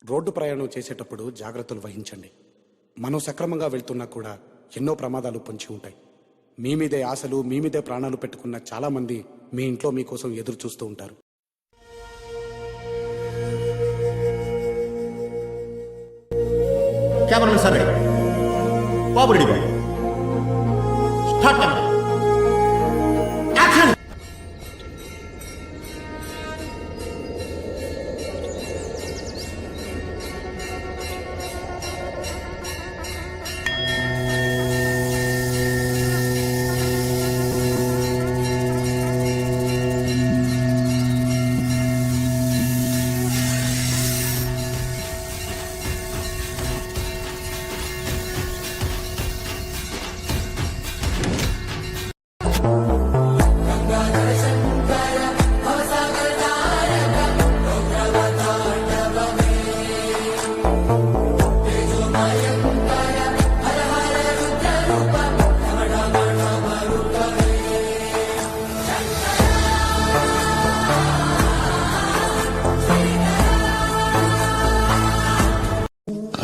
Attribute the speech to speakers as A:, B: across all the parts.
A: Road ప్రయాణం చేసేటప్పుడు జాగ్రత్తలు వహించండి. మనం సక్రమంగా వెళ్తున్నా కూడా ఎన్నో ప్రమాదాలు పొంచి ఉంటాయి. మీ మీదే ఆశలు, మీ మీదే ప్రాణాలు పెట్టుకున్న చాలామంది మీ ఇంట్లో మీకోసం ఎదురు చూస్తూ ఉంటారు.
B: కెమెరామెన్ సార్ రెడీ, బాబు రెడీ, బాబు స్టార్ట్ కెమెరా, యాక్షన్.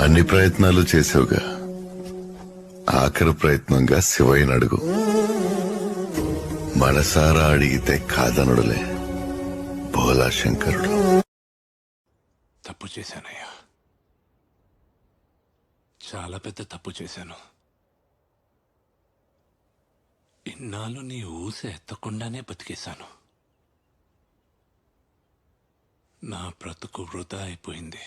C: అన్ని ప్రయత్నాలు చేసావుగా, ఆఖరి ప్రయత్నంగా శివయ్యని అడుగు. మనసారా అడిగితే కాదనుడులే భోలా శంకరుడు.
D: తప్పు చేశానయ్యా, చాలా పెద్ద తప్పు చేశాను. ఇన్నాళ్ళు నీ ఊస ఎత్తకుండానే బతికేశాను. నా బ్రతుకు వృధా అయిపోయింది.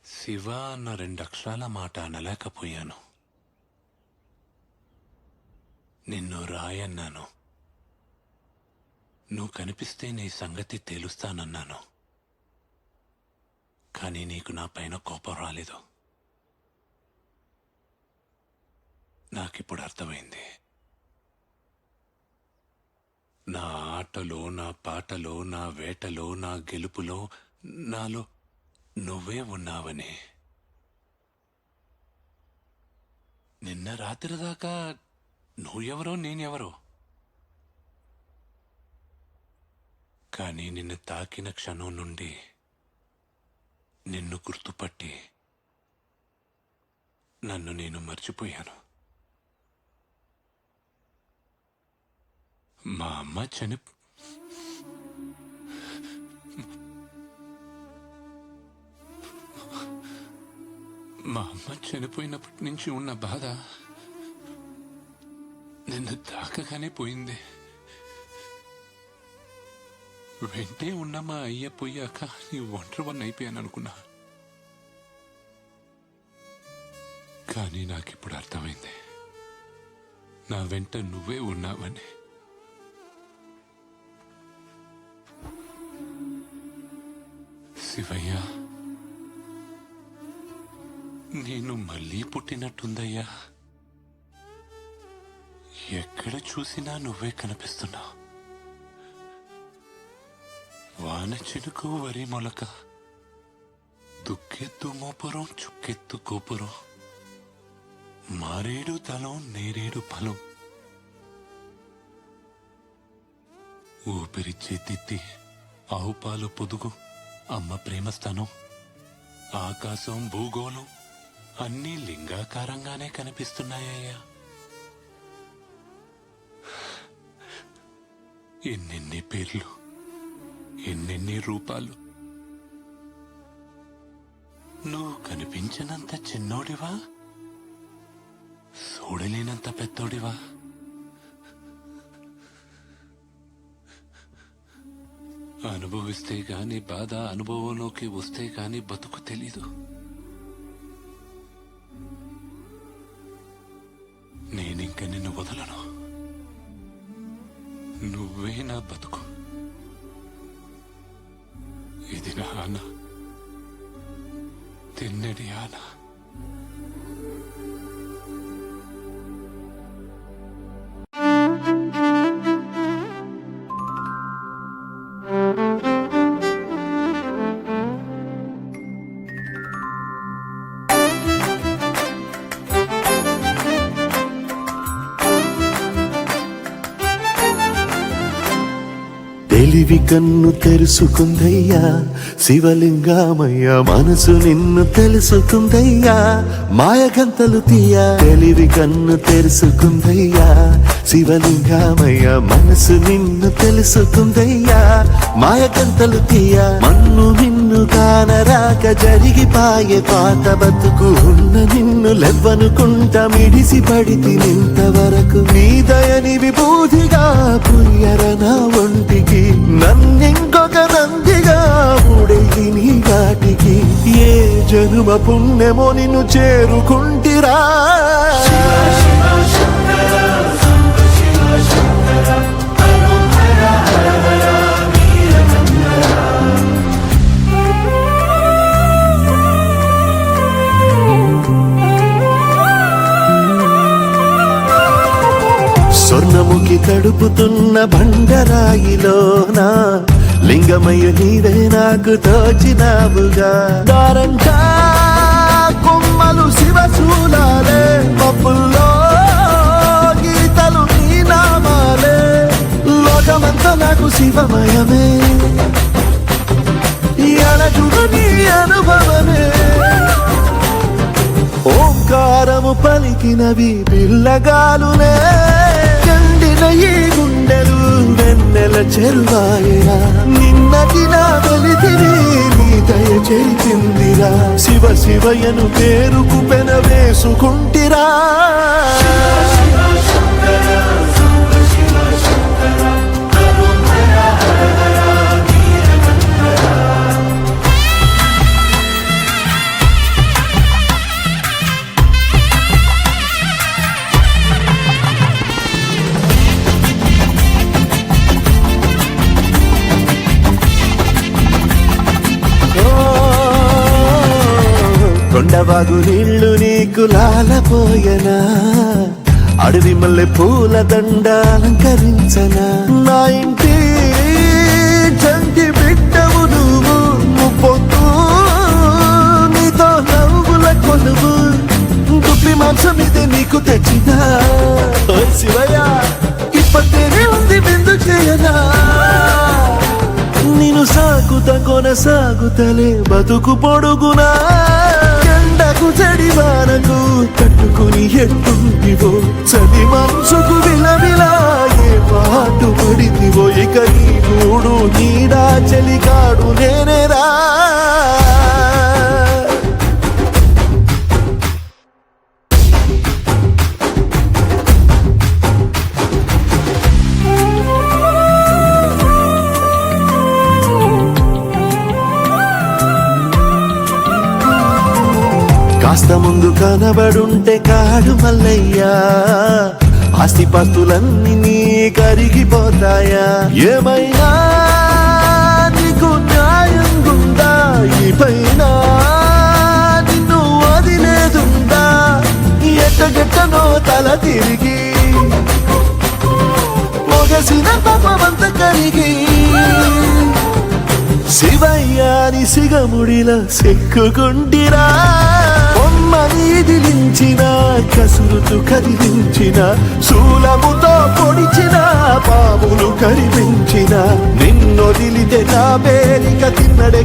D: శివ అన్న 2 అక్షరాల మాట అనలేకపోయాను. నిన్ను రాయన్నాను. నువ్వు కనిపిస్తే నీ సంగతి తేలుస్తానన్నాను. కానీ నీకు నా పైన కోపం రాలేదు. నాకిప్పుడు అర్థమైంది. నా ఆటలో, నా పాటలో, నా వేటలో, నా గెలుపులో, నాలో నువ్వే ఉన్నావని. నిన్న రాత్రి దాకా నువ్వెవరో నేనెవరో, కానీ నిన్ను తాకిన క్షణం నుండి నిన్ను గుర్తుపట్టి నన్ను నేను మర్చిపోయాను. మా అమ్మ చనిపోయినప్పటి నుంచి ఉన్న బాధ నిన్ను తాకగానే పోయింది. వెంటే ఉన్న మా అయ్య పోయాక నీ ఒంటరివన్నీ అయిపోయాను అనుకున్నా. కానీ నాకిప్పుడు అర్థమైంది, నా వెంట నువ్వే ఉన్నావని. శివయ్య, నేను మళ్ళీ పుట్టినట్టుందయ్యా. ఎక్కడ చూసినా నువ్వే కనిపిస్తున్నావు. వాన చినుకు, వరి మొలక, దుక్కెత్తు మోపురం, చుక్కెత్తు గోపురం, మారేడు తలం, నేరేడు ఫలం, ఊపిరిచ్చే తిత్తి, ఆవు పాలు పొదుగు, అమ్మ ప్రేమస్థానం, ఆకాశం, భూగోళం అన్నీ లింగాకారంగానే కనిపిస్తున్నాయ్యా. ఎన్నెన్ని పేర్లు, ఎన్నెన్ని రూపాలు. నువ్వు కనిపించినంత చిన్నోడివా, చూడలేనంత పెద్దోడివా. అనుభవిస్తే గాని బాధ, అనుభవంలోకి వస్తే గాని బతుకు తెలీదు. నేనింక నిన్ను వదలను. నువ్వే నా బతుకు. ఇది నా ఆన, తిన్నడి ఆన.
E: తెలివి కన్ను తెరుసుకుందయ్యా శివలింగమయ్య మనసు నిన్ను తెలుసుకుందయ్యా మాయగంతలు తీయ తెలివి కన్ను తెరుసుకుందయ్యా శివలింగమయ్య మనసు నిన్ను తెలుసుకుందయ్యా మాయగంతలు తీయ మన్ను మిన్ను కానరాక జరిగిపాయే పాత బతుకు ఉన్న నిన్ను లెవ్వనుకుంటా మిడిసి పడితి నింతవరకు నీ దయని విభూతిగా పుయ్యర నా ఒంటికి నన్నింకొక నందిగా ఉడేది నీ వాటికి ఏ జనుమ పుణ్యమో నిన్ను చేరుకుంటిరా స్వర్ణముఖి తడుపుతున్న బండరాయిలోనా లింగమయ్య నీవే నాకు తోచినావుగా దారంటా కొమ్మలు శివశూలాలే పప్పుల్లో గీతలు నీ నామాలే లోకమంతా నాకు శివమయమే ఎడచుడు నీ అనుభవమే ఓంకారము పలికినవి పిల్లగాలునే కండిన ఈ గుండెలు వెన్నెల చెరువాయరా నిన్నటి నా వెలితిని నీ దయ చేసిందిరా శివ శివయను పేరుకు పెన వేసుకుంటిరా కొండవాగు నీళ్లు నీకు లాలపోయనా అడవి మల్లె పూల దండ అలంకరించనా నా ఇంటి చంటి బిడ్డవు నువ్వు ముప్పొద్దు నీతో నవ్వుల కొలువు దుప్పి మాంసం ఇదే నీకు తెచ్చినా ఓ శివయ్య ఇప్పటినే ఉంది బిందు చేయనా నిన్ను సాగుత కొనసాగుతలే బతుకు పొడుగునా ఎండకు చడివానకు తట్టుకుని ఎట్టుంటివో చలి మనసుకు విలవిలా ఏ పాటు పడితివో ఇక ఈ మూడు నీడా చలికాడు నేనేరా కాస్త ముందు కనబడుంటే కాడు మల్లయ్యా ఆస్తిపాస్తులన్నీ నీ కరిగిపోతాయా ఏమైనా నీకు న్యాయం గుందా ఈ పైన నిన్ను వదిలేదుందా ఎట్టగెట్టనో తల తిరిగి పొగసిన పాపమంత కరిగి శివయ్యాని సిగముడిలా సిక్కుకుంటిరా బొమ్మనిదిలించిన కసురుతూ కదిలించిన శూలముతో పొడిచిన పాములు కరిపించిన నిన్నొదిలితే నా పేరిక తిన్నడే